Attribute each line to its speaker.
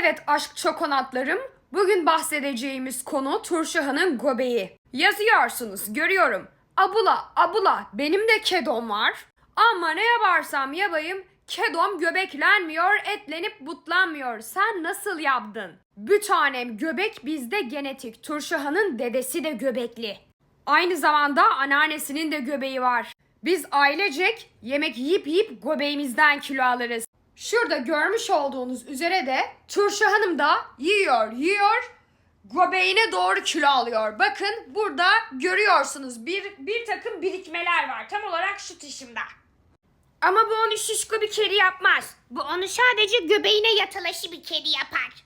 Speaker 1: Evet aşk çokonatlarım, bugün bahsedeceğimiz konu Turşuhan'ın göbeği. Yazıyorsunuz, görüyorum. Abula, abula, benim de kedom var. Ama ne yaparsam yapayım, kedom göbeklenmiyor, etlenip butlanmıyor. Sen nasıl yaptın? Bir tanem göbek bizde genetik. Turşuhan'ın dedesi de göbekli. Aynı zamanda anneannesinin de göbeği var. Biz ailecek yemek yiyip göbeğimizden kilo alırız. Şurada görmüş olduğunuz üzere de Turşu Hanım da yiyor, göbeğine doğru kilo alıyor. Bakın burada görüyorsunuz bir takım birikmeler var. Tam olarak şu dişimde. Ama bu onu şişko bir kedi yapmaz.
Speaker 2: Bu onu sadece göbeğine yatılaşı bir kedi yapar.